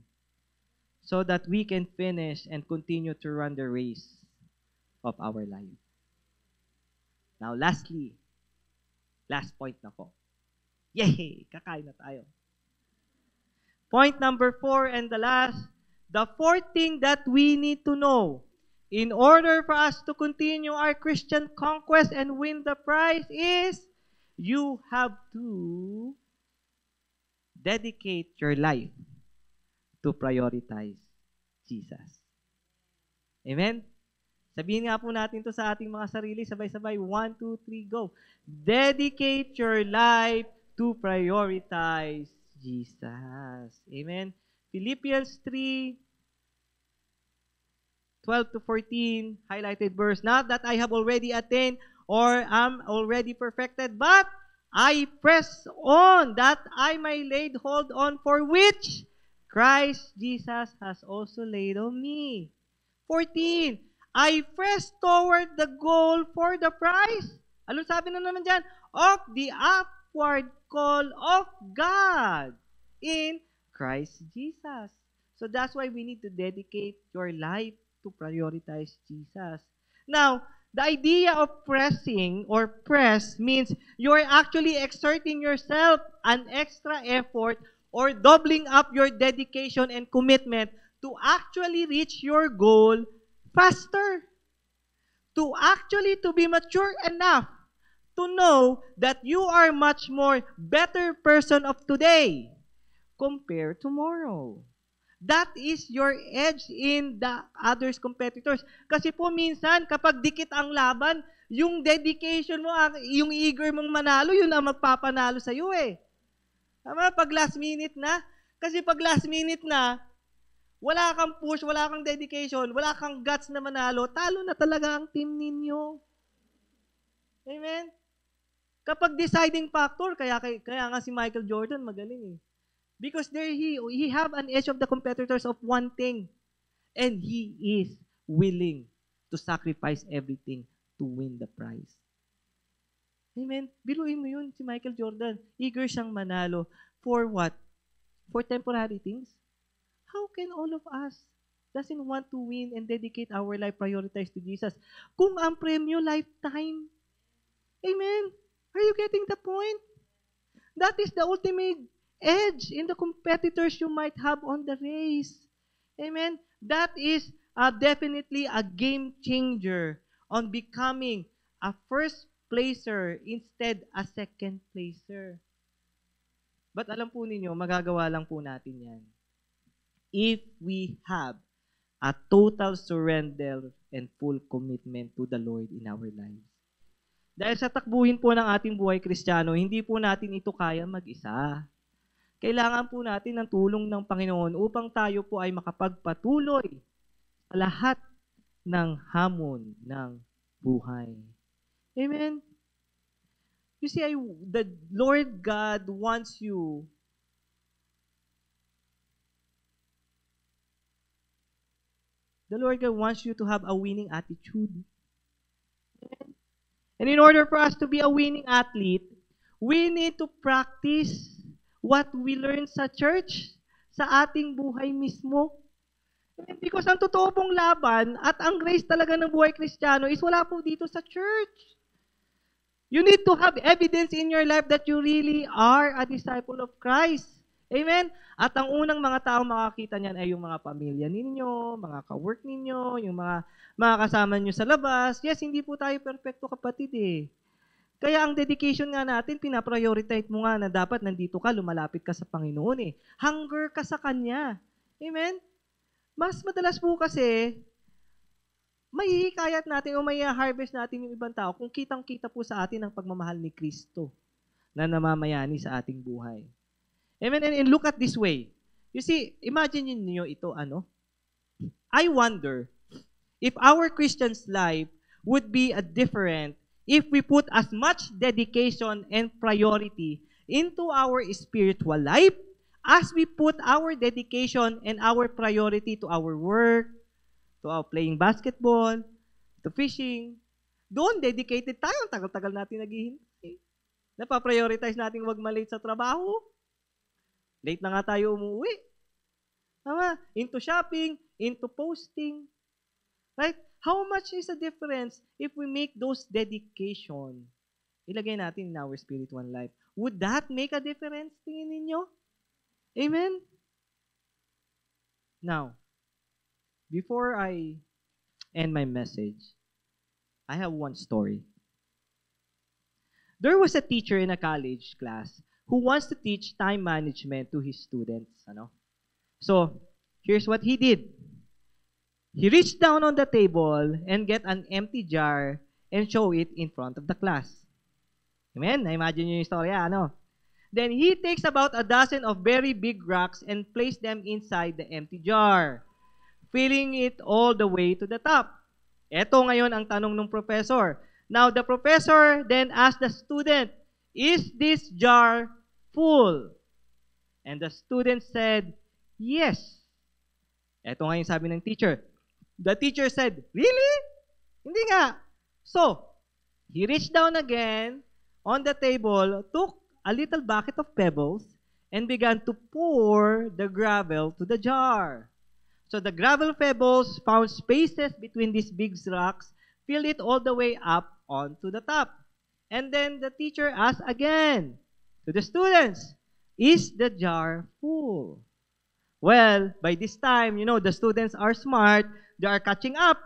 so that we can finish and continue to run the race of our life. Now, lastly, last point na po. Yay! Kakain na tayo. Point number 4 and the last, the fourth thing that we need to know in order for us to continue our Christian conquest and win the prize is you have to dedicate your life to prioritize Jesus. Amen? Sabihin nga po natin to sa ating mga sarili, sabay-sabay, 1, 2, 3, go. Dedicate your life to prioritize Jesus. Amen? Philippians 3, 12 to 14, highlighted verse, not that I have already attained or am already perfected, but I press on that I may lay hold on for which Christ Jesus has also laid on me. 14, I press toward the goal for the prize. Ano sabi na naman dyan? Of the upward call of God in Christ Jesus. So that's why we need to dedicate your life to prioritize Jesus. Now, the idea of pressing or press means you're actually exerting yourself an extra effort or doubling up your dedication and commitment to actually reach your goal faster. To be mature enough to know that you are much more better person of today compared tomorrow. That is your edge in the others competitors. Kasi po minsan, kapag dikit ang laban, yung dedication mo, yung eager mong manalo, yun ang magpapanalo sa iyo eh. Tama? Pag last minute na. Kasi pag last minute na, wala kang push, wala kang dedication, wala kang guts na manalo, talo na talaga ang team ninyo. Amen? Kapag deciding factor, kaya nga si Michael Jordan magaling eh. Because there he have an edge of the competitors of one thing. And he is willing to sacrifice everything to win the prize. Amen? Biruin mo yun, si Michael Jordan. Eager siyang manalo. For what? For temporary things? How can all of us doesn't want to win and dedicate our life, prioritize to Jesus? Kung ang premyo, lifetime. Amen? Are you getting the point? That is the ultimate edge in the competitors you might have on the race. Amen? That is definitely a game changer on becoming a first placer instead a second placer. But alam po ninyo, magagawa lang po natin yan if we have a total surrender and full commitment to the Lord in our lives. Dahil sa takbuhin po ng ating buhay Kristiyano, hindi po natin ito kaya mag-isa. Kailangan po natin ng tulong ng Panginoon upang tayo po ay makapagpatuloy sa lahat ng hamon ng buhay. Amen? You see, the Lord God wants you to have a winning attitude. And in order for us to be a winning athlete, we need to practice what we learn sa church, sa ating buhay mismo. Because ang totoo pong laban at ang grace talaga ng buhay Kristiyano is wala po dito sa church. You need to have evidence in your life that you really are a disciple of Christ. Amen? At ang unang mga tao makakita niyan ay yung mga pamilya ninyo, mga ka-work ninyo, yung mga kasama nyo sa labas. Yes, hindi po tayo perfecto kapatid eh. Kaya ang dedication nga natin, pinaprioritize mo nga na dapat nandito ka, lumalapit ka sa Panginoon eh. Hunger ka sa Kanya. Amen? Mas madalas po kasi, mahihikayat natin o may harvest natin yung ibang tao kung kitang-kita po sa atin ang pagmamahal ni Kristo na namamayani sa ating buhay. Amen? And look at this way. You see, imagine niyo ito, I wonder if our Christian's life would be different if we put as much dedication and priority into our spiritual life as we put our dedication and our priority to our work, to our playing basketball, to fishing. Doon, dedicated tayo. Ang tagal-tagal natin naghihintay. Napaprioritize natin wag malate sa trabaho. Late na nga tayo umuwi. Tama? Into shopping, into posting. Right? How much is the difference if we make those dedication? Ilagay natin in our spiritual life. Would that make a difference, tingin ninyo? Amen? Now, before I end my message, I have one story. There was a teacher in a college class who wants to teach time management to his students. So, here's what he did. He reached down on the table and get an empty jar and show it in front of the class. Amen? Na-imagine nyo yung storya, Then he takes about a dozen of very big rocks and place them inside the empty jar, filling it all the way to the top. Ito ngayon ang tanong ng professor. Now, the professor then asked the student, "Is this jar full?" And the student said, "Yes." Ito ngayon sabi ng teacher. The teacher said, "Really? Hindi nga." So, he reached down again on the table, took a little bucket of pebbles, and began to pour the gravel to the jar. So the gravel pebbles found spaces between these big rocks, filled it all the way up onto the top. And then the teacher asked again to the students, "Is the jar full?" Well, by this time, the students are smart. They are catching up.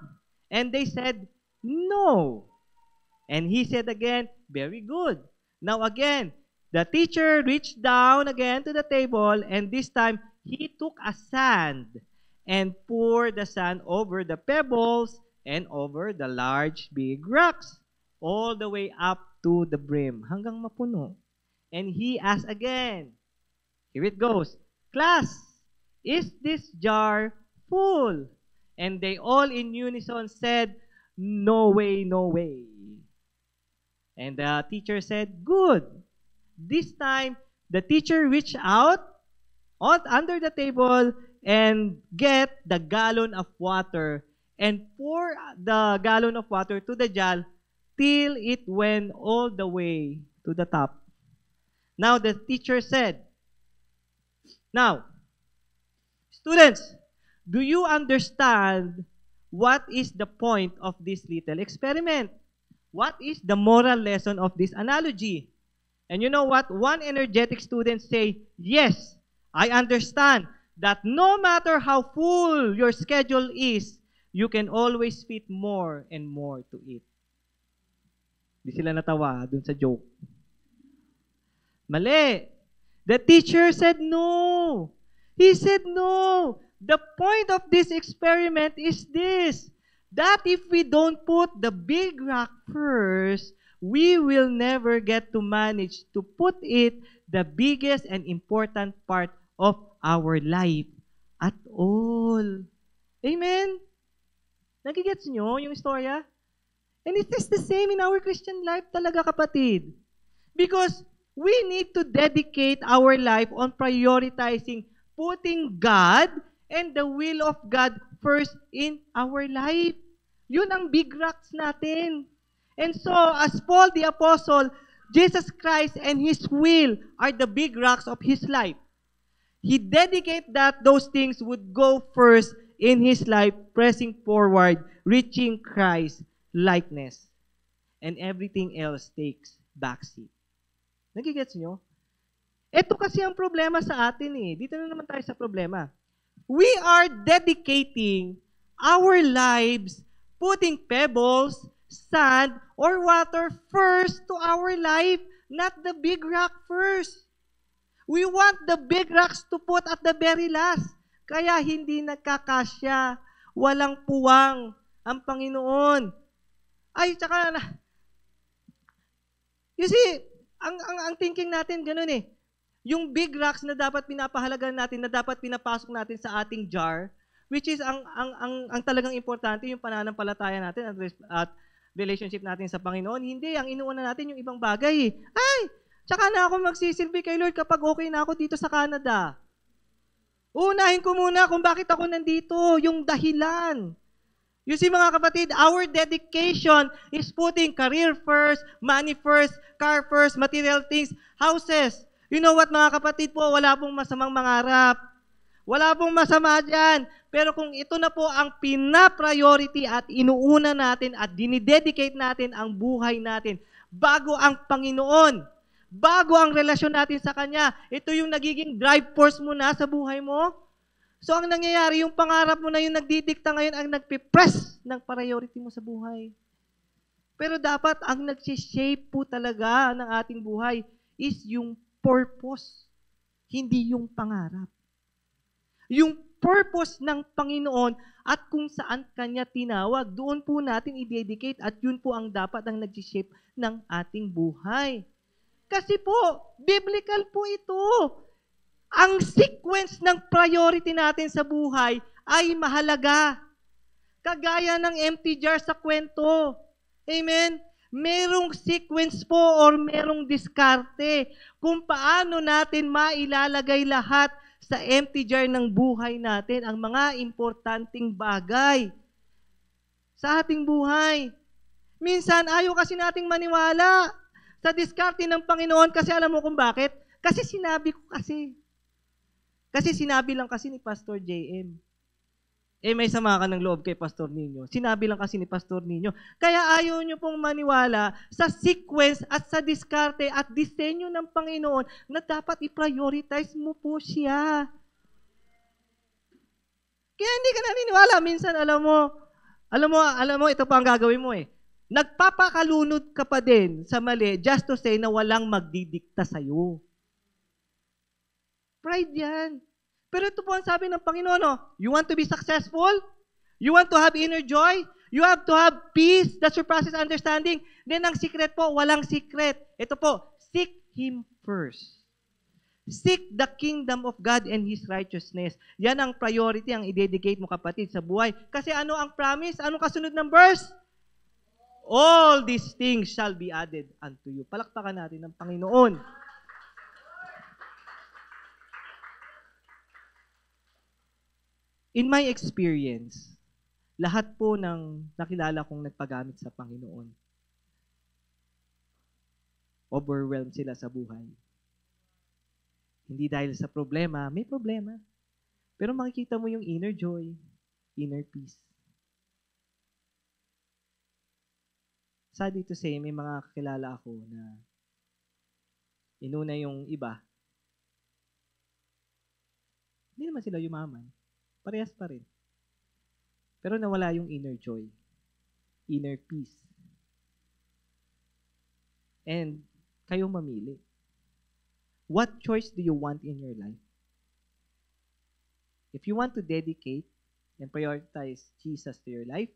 And they said, "No." And he said again, "Very good." Now again, the teacher reached down again to the table, and this time he took a sand and poured the sand over the pebbles and over the large big rocks, all the way up to the brim, hanggang mapuno. And he asked again, here it goes, "Class, is this jar full?" And they all in unison said, "No way, no way." And the teacher said, "Good." This time, the teacher reached out under the table and get the gallon of water and pour the gallon of water to the jar till it went all the way to the top. Now, the teacher said, "Now, students, do you understand what is the point of this little experiment? What is the moral lesson of this analogy?" And you know what? One energetic student say, "Yes, I understand that no matter how full your schedule is, you can always fit more and more to it." Di sila natawa dun sa joke. Mali. The teacher said no. He said no. The point of this experiment is this, that if we don't put the big rock first, we will never get to manage to put it the biggest and important part of our life at all. Amen? Nagigets nyo yung istorya? And it is the same in our Christian life talaga, kapatid. Because we need to dedicate our life on prioritizing putting God and the will of God first in our life. Yun ang big rocks natin. And so, as Paul the Apostle, Jesus Christ and His will are the big rocks of his life. He dedicated that those things would go first in his life, pressing forward, reaching Christ likeness. And everything else takes backseat. Nagigets nyo? Ito kasi ang problema sa atin eh. Dito na naman tayo sa problema. We are dedicating our lives, putting pebbles, sand, or water first to our life, not the big rock first. We want the big rocks to put at the very last. Kaya hindi nagkakasya, walang puwang ang Panginoon. Ay, tsaka na. You see, ang thinking natin ganun eh. Yung big rocks na dapat pinapahalagan natin, na dapat pinapasok natin sa ating jar, which is ang talagang importante, yung pananampalataya natin at relationship natin sa Panginoon. Hindi, ang inuuna natin yung ibang bagay eh. Ay, tsaka na ako magsisilbi kay Lord kapag okay na ako dito sa Canada. Unahin ko muna kung bakit ako nandito, yung dahilan. You see mga kapatid, our dedication is putting career first, money first, car first, material things, houses. You know what mga kapatid po, wala pong masamang mangarap. Wala pong masama dyan. Pero kung ito na po ang pina-priority at inuuna natin at dinidedicate natin ang buhay natin bago ang Panginoon, bago ang relasyon natin sa Kanya, ito yung nagiging drive force mo na sa buhay mo. So, ang nangyayari, yung pangarap mo na yung nagdidikta ngayon ang nagpipress ng priority mo sa buhay. Pero dapat, ang nagsishape po talaga ng ating buhay is yung purpose, hindi yung pangarap. Yung purpose ng Panginoon at kung saan Kanya tinawag, doon po natin i-dedicate at yun po ang dapat ang nagsishape ng ating buhay. Kasi po, biblical po ito. Ang sequence ng priority natin sa buhay ay mahalaga. Kagaya ng empty jar sa kwento. Amen? Merong sequence po or merong diskarte kung paano natin mailalagay lahat sa empty jar ng buhay natin ang mga importanteng bagay sa ating buhay. Minsan, ayaw kasi nating maniwala sa diskarte ng Panginoon kasi alam mo kung bakit? Kasi sinabi ko kasi. Kasi sinabi lang kasi ni Pastor JM. May sama ka ng loob kay Pastor Nino. Sinabi lang kasi ni Pastor Nino. Kaya ayaw nyo pong maniwala sa sequence at sa diskarte at disenyo ng Panginoon na dapat i-prioritize mo po siya. Kaya hindi ka naniniwala. Minsan, alam mo, ito pa ang gagawin mo eh. Nagpapakalunod ka pa din sa mali just to say na walang magdidikta sa'yo. Pride yan. Pero ito po ang sabi ng Panginoon, no? You want to be successful? You want to have inner joy? You have to have peace that surpasses understanding? Then ang secret po, walang secret. Ito po, seek Him first. Seek the kingdom of God and His righteousness. Yan ang priority, ang i-dedicate mo kapatid sa buhay. Kasi ano ang promise? Anong kasunod ng verse? All these things shall be added unto you. Palakpakan natin ng Panginoon. In my experience, lahat po ng nakilala kong nagpagamit sa Panginoon, overwhelmed sila sa buhay. Hindi dahil sa problema, may problema. Pero makikita mo yung inner joy, inner peace. Sadly to say, may mga kakilala ako na inuna yung iba. Hindi naman sila yumaman. Parehas pa rin. Pero nawala yung inner joy, inner peace. And kayo mamili. What choice do you want in your life? If you want to dedicate and prioritize Jesus to your life,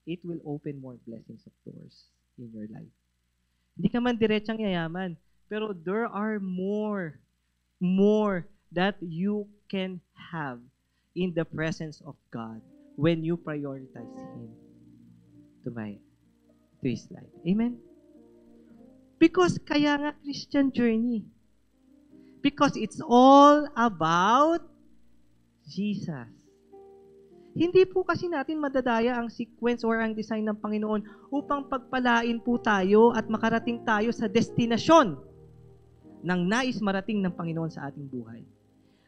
it will open more blessings of doors in your life. Hindi ka man diretsang yayaman, pero there are more that you can have in the presence of God when you prioritize Him to His life. Amen? Because kaya nga Christian journey. Because it's all about Jesus. Hindi po kasi natin madadaya ang sequence or ang design ng Panginoon upang pagpalain po tayo at makarating tayo sa destinasyon ng nais marating ng Panginoon sa ating buhay.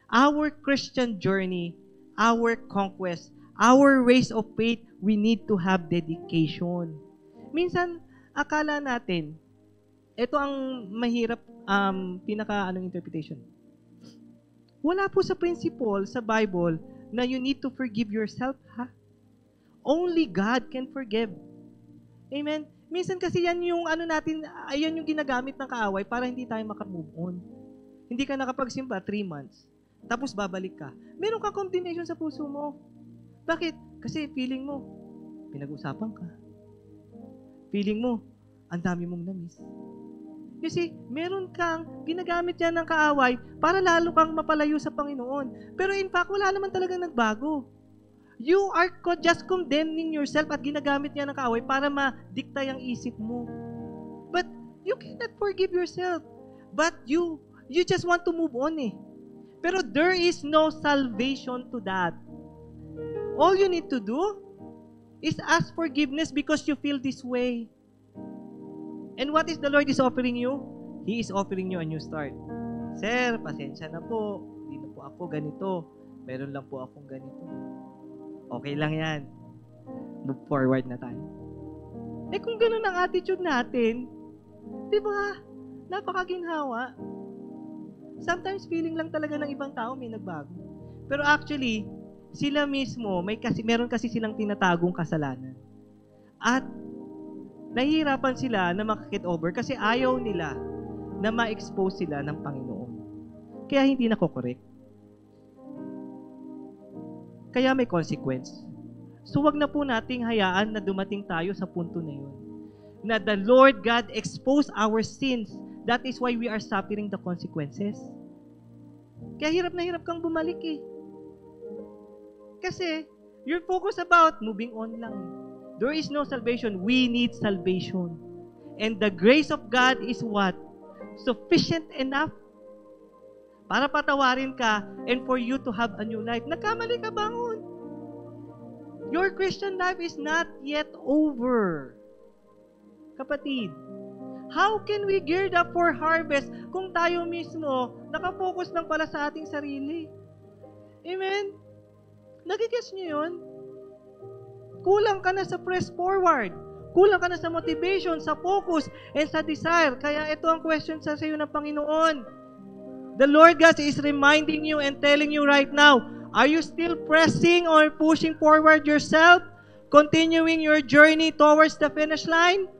Our Christian journey, our conquest, our race of faith, we need to have dedication. Minsan, akala natin, ito ang mahirap interpretation. Wala po sa principle sa Bible na you need to forgive yourself, ha? Only God can forgive. Amen? Minsan kasi yan yung ayan yung ginagamit ng kaaway para hindi tayo makamove on. Hindi ka nakapagsimba 3 months. Tapos babalik ka. Meron kang condemnation sa puso mo. Bakit? Kasi feeling mo, pinag-usapan ka. Feeling mo, ang dami mong na-miss. You see, meron kang ginagamit yan ng kaaway para lalo kang mapalayo sa Panginoon. Pero in fact, wala naman talagang nagbago. You are just condemning yourself at ginagamit niya ng kaaway para madikta yung isip mo. But you cannot forgive yourself. But you just want to move on eh. Pero there is no salvation to that. All you need to do is ask forgiveness because you feel this way. And what is the Lord is offering you? He is offering you a new start. Sir, pasensya na po. Hindi na po ako ganito. Meron lang po akong ganito. Okay lang yan. Move forward na tayo. Eh kung ganun ang attitude natin, di ba? Napakaginhawa. Sometimes feeling lang talaga ng ibang tao may nagbago. Pero actually, sila mismo, meron kasi silang tinatagong kasalanan. At nahihirapan sila na makakit over kasi ayaw nila na ma-expose sila ng Panginoon. Kaya hindi nako-correct. Kaya may consequence. So wag na po nating hayaan na dumating tayo sa punto na yun. Na the Lord God expose our sins. That is why we are suffering the consequences. Kaya hirap na hirap kang bumalik eh. Kasi you're focused about moving on lang. There is no salvation. We need salvation. And the grace of God is what? Sufficient enough para patawarin ka and for you to have a new life. Nagkamali ka, bangon. Your Christian life is not yet over. Kapatid, how can we gear up for harvest kung tayo mismo nakafocus lang pala sa ating sarili? Amen? Nagigets niyo yun? Kulang ka na sa press forward. Kulang ka na sa motivation, sa focus, and sa desire. Kaya ito ang question sa iyo ng Panginoon. The Lord God is reminding you and telling you right now, are you still pressing or pushing forward yourself? Continuing your journey towards the finish line?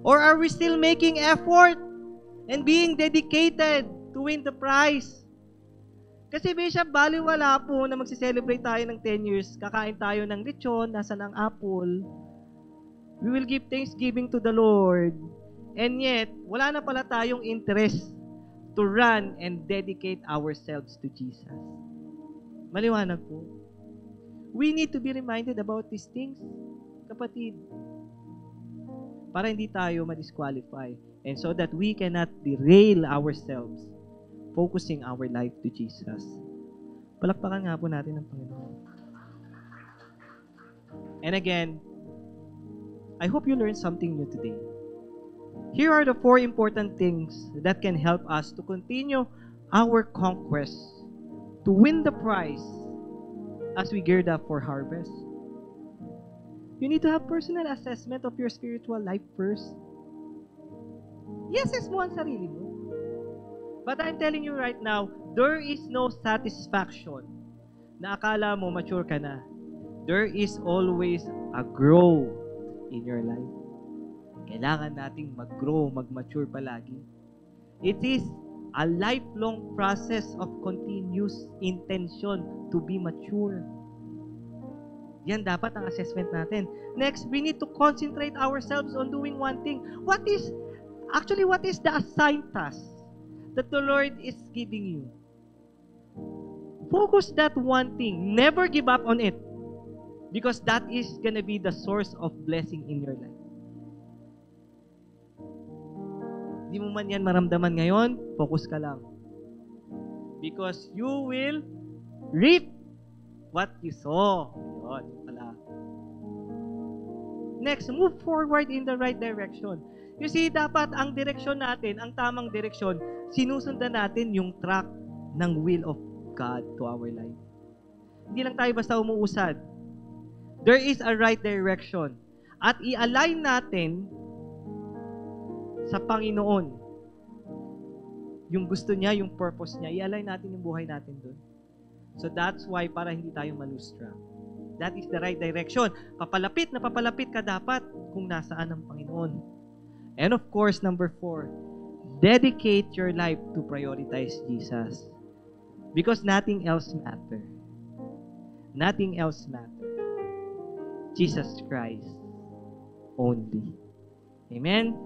Or are we still making effort and being dedicated to win the prize? Kasi Bishop, baliwala po na magsi-celebrate tayo ng 10 years, kakain tayo ng lechon, nasa ng apple. We will give thanksgiving to the Lord. And yet, wala na pala tayong interest to run and dedicate ourselves to Jesus. Maliwanag po. We need to be reminded about these things, kapatid. Para hindi tayo ma-disqualify. And so that we cannot derail ourselves focusing our life to Jesus. Palakpakan nga po natin ang Panginoon. And again, I hope you learned something new today. Here are the 4 important things that can help us to continue our conquest, to win the prize as we geared up for harvest. You need to have personal assessment of your spiritual life first. Yes, mo ang sarili mo. But I'm telling you right now, there is no satisfaction na akala mo mature ka na. There is always a growth in your life. Kailangan nating mag-grow, mag-mature palagi. It is a lifelong process of continuous intention to be mature. Yan dapat ang assessment natin. Next, we need to concentrate ourselves on doing one thing. What is the assigned task that the Lord is giving you? Focus that one thing. Never give up on it. Because that is gonna be the source of blessing in your life. Di mo man yan maramdaman ngayon, focus ka lang. Because you will reap what you sow. Yun pala. Next, move forward in the right direction. You see, dapat ang direksyon natin, ang tamang direksyon, sinusundan natin yung track ng will of God to our life. Hindi lang tayo basta umuusad. There is a right direction. At i-align natin sa Panginoon yung gusto niya, yung purpose niya, i-align natin yung buhay natin doon. So that's why, para hindi tayo ma-lose-track. That is the right direction. Papalapit na papalapit ka dapat kung nasaan ang Panginoon. And of course, number 4, dedicate your life to prioritize Jesus. Because nothing else matters. Nothing else matters. Jesus Christ only. Amen?